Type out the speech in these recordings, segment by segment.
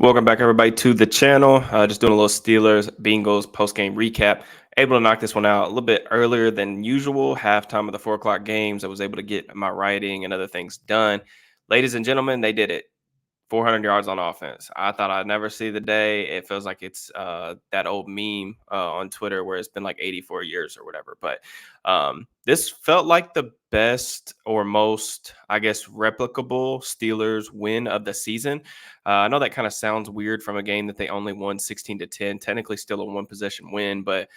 Welcome back, everybody, to the channel. Just doing a little Steelers-Bengals post-game recap. Able to knock this one out a little bit earlier than usual. Halftime of the 4 o'clock games. I was able to get my writing and other things done. Ladies and gentlemen, they did it. 400 yards on offense. I thought I'd never see the day. It feels like it's that old meme on Twitter where it's been like 84 years or whatever. But this felt like the best or most, I guess, replicable Steelers win of the season. I know that kind of sounds weird from a game that they only won 16-10, technically still a one possession win. But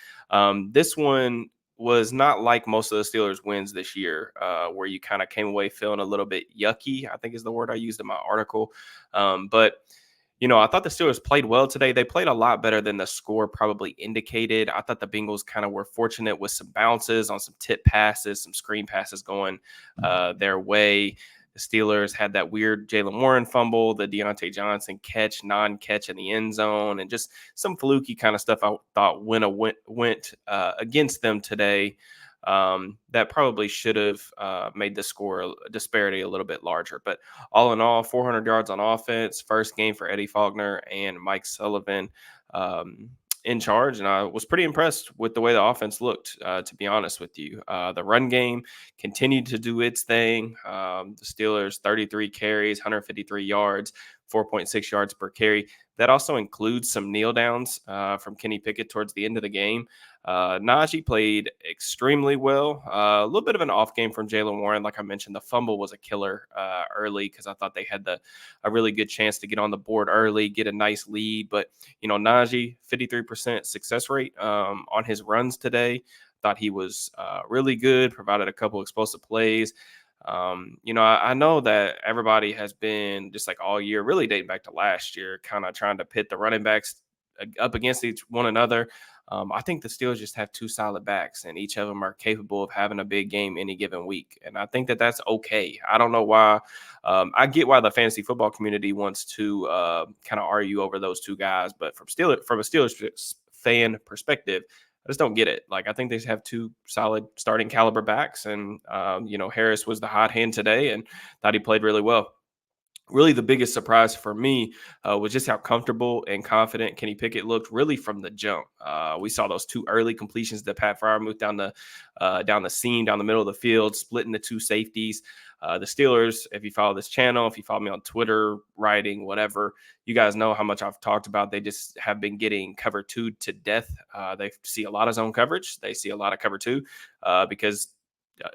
this one was not like most of the Steelers wins this year, where you kind of came away feeling a little bit yucky, I think is the word I used in my article. But I thought the Steelers played well today. They played a lot better than the score probably indicated. I thought the Bengals kind of were fortunate with some bounces on some tip passes, some screen passes going their way. The Steelers had that weird Jalen Warren fumble, the Deontay Johnson non-catch in the end zone, and just some fluky kind of stuff I thought went against them today. That probably should have made the score disparity a little bit larger. But all in all, 400 yards on offense, first game for Eddie Faulkner and Mike Sullivan in charge. And I was pretty impressed with the way the offense looked, to be honest with you. The run game continued to do its thing. The Steelers, 33 carries, 153 yards, 4.6 yards per carry. That also includes some kneel downs from Kenny Pickett towards the end of the game. Najee played extremely well. A little bit of an off game from Jalen Warren. Like I mentioned, the fumble was a killer early because I thought they had a really good chance to get on the board early, get a nice lead. But, Najee, 53% success rate on his runs today. Thought he was really good, provided a couple explosive plays. I know that everybody has been just like all year, really dating back to last year, kind of trying to pit the running backs up against one another. I think the Steelers just have two solid backs, and each of them are capable of having a big game any given week. And I think that that's okay. I don't know why. I get why the fantasy football community wants to kind of argue over those two guys, but from a Steelers fan perspective, I just don't get it. Like, I think they have two solid starting caliber backs, and Harris was the hot hand today, and thought he played really well. Really, the biggest surprise for me was just how comfortable and confident Kenny Pickett looked really from the jump. We saw those two early completions that Pat Freiermuth down the seam, down the middle of the field, splitting the two safeties. The Steelers, if you follow this channel, if you follow me on Twitter, writing, whatever, you guys know how much I've talked about. They just have been getting cover two to death. They see a lot of zone coverage. They see a lot of cover two because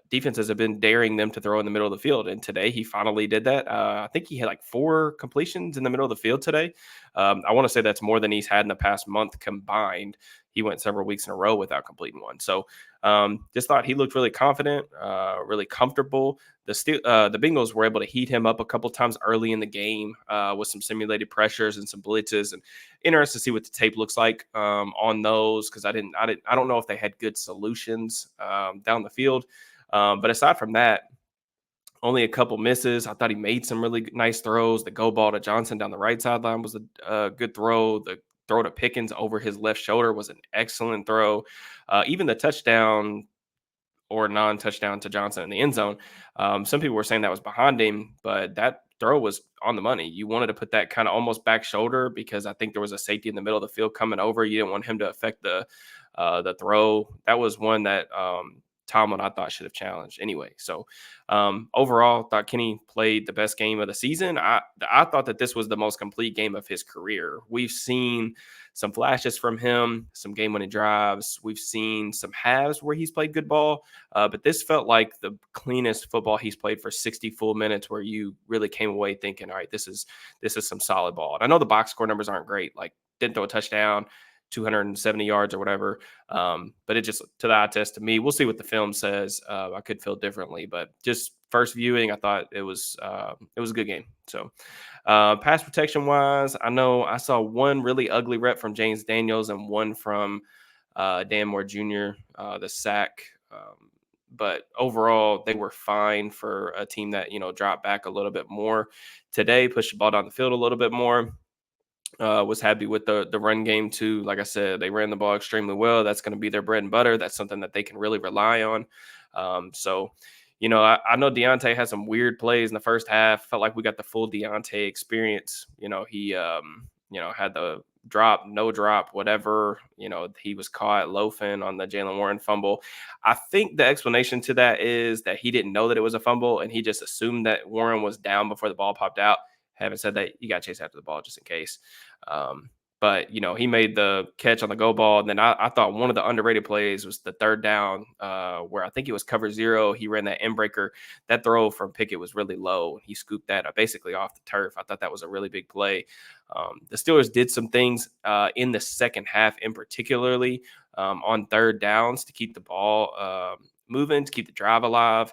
defenses have been daring them to throw in the middle of the field. And today he finally did that. I think he had like 4 completions in the middle of the field today. I want to say that's more than he's had in the past month combined. He went several weeks in a row without completing one. So just thought he looked really confident, really comfortable. The Bengals were able to heat him up a couple times early in the game with some simulated pressures and some blitzes. And interested to see what the tape looks like on those, because I don't know if they had good solutions down the field. But aside from that, only a couple misses. I thought he made some really nice throws. The go ball to Johnson down the right sideline was a good throw. The throw to Pickens over his left shoulder was an excellent throw. Even the touchdown or non-touchdown to Johnson in the end zone, some people were saying that was behind him, but that throw was on the money. You wanted to put that kind of almost back shoulder because I think there was a safety in the middle of the field coming over. You didn't want him to affect the throw. That was one that Tomlin, I thought, should have challenged anyway. So overall, thought Kenny played the best game of the season. I thought that this was the most complete game of his career. We've seen some flashes from him, some game-winning drives. We've seen some halves where he's played good ball, but this felt like the cleanest football he's played for 60 full minutes, where you really came away thinking, all right, this is some solid ball. And I know the box score numbers aren't great, like didn't throw a touchdown, 270 yards or whatever. But it just, to the eye test, to me, we'll see what the film says. I could feel differently, but just first viewing, I thought it was a good game. So pass protection wise, I know I saw one really ugly rep from James Daniels and one from Dan Moore Jr., the sack. But overall, they were fine for a team that, dropped back a little bit more today, pushed the ball down the field a little bit more. Was happy with the run game too. Like I said, they ran the ball extremely well. That's going to be their bread and butter. That's something that they can really rely on. So I know Deontay had some weird plays in the first half. Felt like we got the full Deontay experience. He had the drop, no drop, whatever. He was caught loafing on the Jalen Warren fumble. I think the explanation to that is that he didn't know that it was a fumble and he just assumed that Warren was down before the ball popped out. Having said that, you got to chase after the ball just in case. Um, but he made the catch on the go ball. And then I thought one of the underrated plays was the third down, where I think it was cover zero. He ran that end breaker. That throw from Pickett was really low. He scooped that basically off the turf. I thought that was a really big play. The Steelers did some things in the second half, in particularly on third downs to keep the ball moving, to keep the drive alive.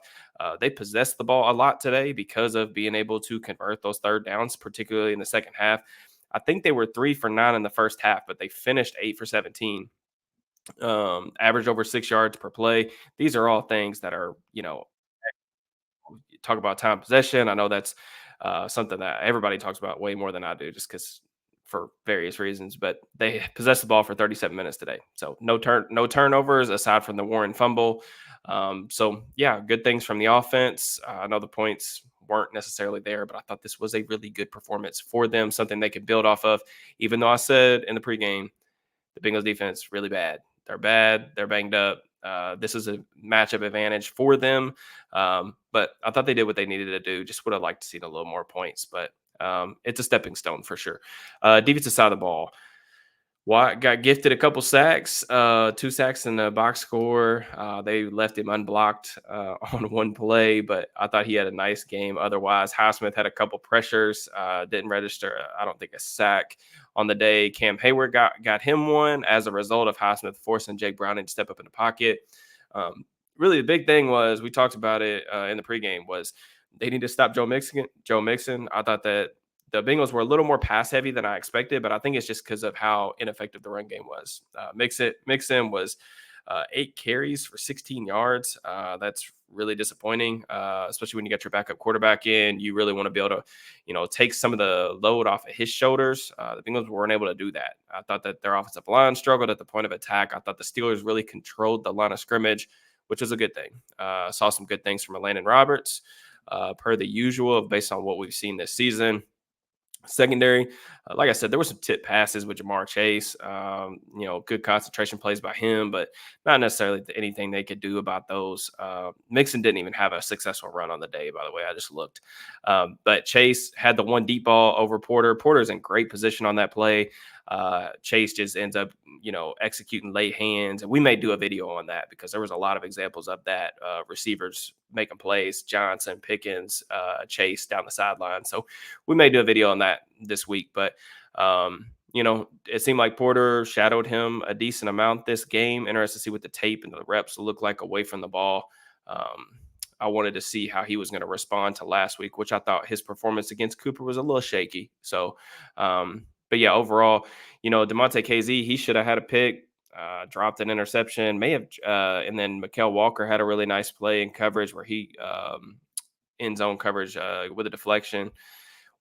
They possessed the ball a lot today because of being able to convert those third downs, particularly in the second half. I think they were 3 for 9 in the first half, but they finished 8 for 17. Average over 6 yards per play. These are all things that are, talk about time possession. I know that's something that everybody talks about way more than I do, just because for various reasons. But they possessed the ball for 37 minutes today, so no turnovers aside from the Warren fumble. So yeah, good things from the offense. I know the points weren't necessarily there, but I thought this was a really good performance for them, something they could build off of. Even though I said in the pregame, the Bengals defense really bad. They're bad. They're banged up. This is a matchup advantage for them. But I thought they did what they needed to do. Just would have liked to see a little more points, but it's a stepping stone for sure. Defensive side of the ball. Watt got gifted a couple sacks, 2 sacks in the box score. They left him unblocked on one play, but I thought he had a nice game. Otherwise, Highsmith had a couple pressures, didn't register, I don't think, a sack on the day. Cam Hayward got him one as a result of Highsmith forcing Jake Browning to step up in the pocket. Really, the big thing was, we talked about it in the pregame, was they need to stop Joe Mixon. I thought that the Bengals were a little more pass heavy than I expected, but I think it's just because of how ineffective the run game was. Mixon was 8 carries for 16 yards. That's really disappointing, especially when you got your backup quarterback in. You really want to be able to, take some of the load off of his shoulders. The Bengals weren't able to do that. I thought that their offensive line struggled at the point of attack. I thought the Steelers really controlled the line of scrimmage, which was a good thing. Saw some good things from Landon Roberts, per the usual, based on what we've seen this season. Secondary, like I said, there were some tip passes with Jamar Chase. Good concentration plays by him, but not necessarily anything they could do about those. Mixon didn't even have a successful run on the day, by the way. I just looked. But Chase had the one deep ball over Porter. Porter's in great position on that play. Chase just ends up, executing late hands. And we may do a video on that because there was a lot of examples of that. Receivers making plays, Johnson, Pickens, Chase down the sideline. So we may do a video on that this week. But, it seemed like Porter shadowed him a decent amount this game. Interested to see what the tape and the reps look like away from the ball. I wanted to see how he was going to respond to last week, which I thought his performance against Cooper was a little shaky. So, but yeah, overall, DeMonte KZ, he should have had a pick, dropped an interception, and then Mykal Walker had a really nice play in coverage where he end zone coverage with a deflection.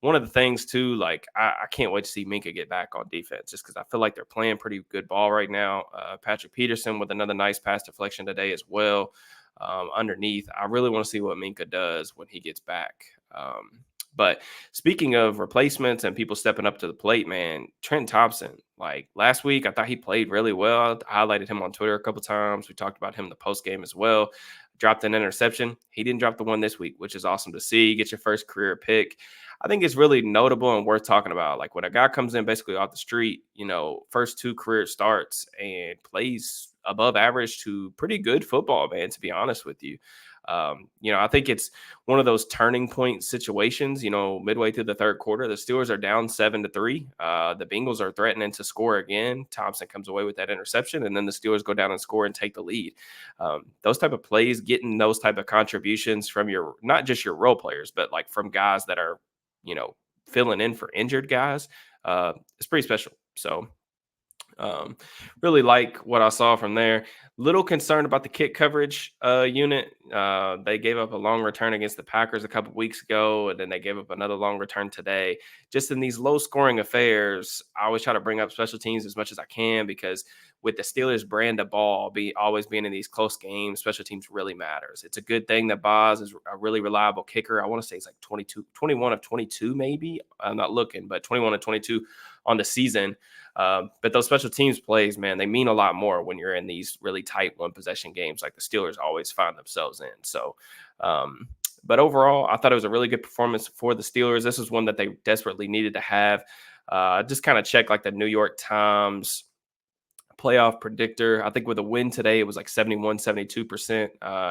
One of the things too, like I can't wait to see Minka get back on defense, just because I feel like they're playing pretty good ball right now. Patrick Peterson with another nice pass deflection today as well. Underneath, I really want to see what Minka does when he gets back. But speaking of replacements and people stepping up to the plate, man, Trent Thompson, like last week, I thought he played really well. I highlighted him on Twitter a couple times. We talked about him in the post game as well. Dropped an interception. He didn't drop the one this week, which is awesome to see. Get your first career pick. I think it's really notable and worth talking about. Like when a guy comes in basically off the street, first 2 career starts and plays above average to pretty good football, man, to be honest with you. I think it's one of those turning point situations, midway through the third quarter. The Steelers are down 7-3. The Bengals are threatening to score again. Thompson comes away with that interception, and then the Steelers go down and score and take the lead. Those type of plays, getting those type of contributions from not just your role players, but like from guys that are, filling in for injured guys, it's pretty special. So really like what I saw from there. Little concerned about the kick coverage unit. They gave up a long return against the Packers a couple weeks ago, and then they gave up another long return today. Just in these low scoring affairs, I always try to bring up special teams as much as I can because with the Steelers brand of ball always being in these close games, special teams really matters. It's a good thing that Boz is a really reliable kicker. I want to say it's like 21 of 22, maybe. I'm not looking, but 21 of 22 on the season. But those special teams plays, man, they mean a lot more when you're in these really tight one possession games like the Steelers always find themselves in. So, but overall, I thought it was a really good performance for the Steelers. This is one that they desperately needed to have. Just kind of check like the New York Times playoff predictor. I think with a win today, it was like 71, 72%.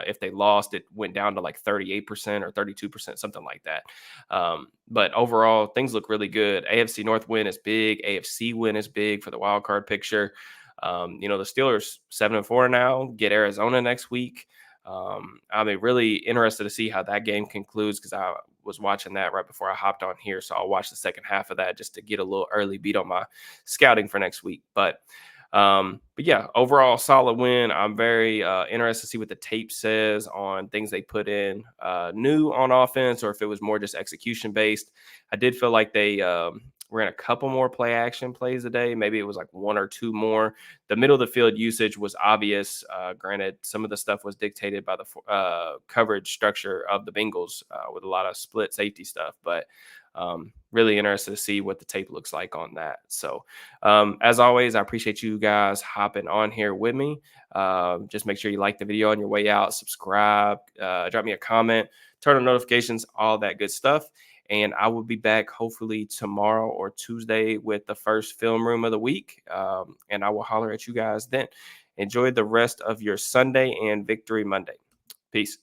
If they lost, it went down to like 38% or 32%, something like that. But overall, things look really good. AFC North win is big. AFC win is big for the wild card picture. The Steelers 7-4 now, get Arizona next week. I'll be really interested to see how that game concludes because I was watching that right before I hopped on here. So I'll watch the second half of that just to get a little early beat on my scouting for next week. But yeah, overall solid win. I'm very interested to see what the tape says on things they put in new on offense, or if it was more just execution based. I did feel like they ran a couple more play action plays a day. Maybe it was like one or two more. The middle of the field usage was obvious. Granted, some of the stuff was dictated by the coverage structure of the Bengals with a lot of split safety stuff, but really interested to see what the tape looks like on that. So as always, I appreciate you guys hopping on here with me. Just make sure you like the video on your way out, subscribe, drop me a comment, turn on notifications, all that good stuff. And I will be back hopefully tomorrow or Tuesday with the first film room of the week. And I will holler at you guys then. Enjoy the rest of your Sunday and Victory Monday. Peace.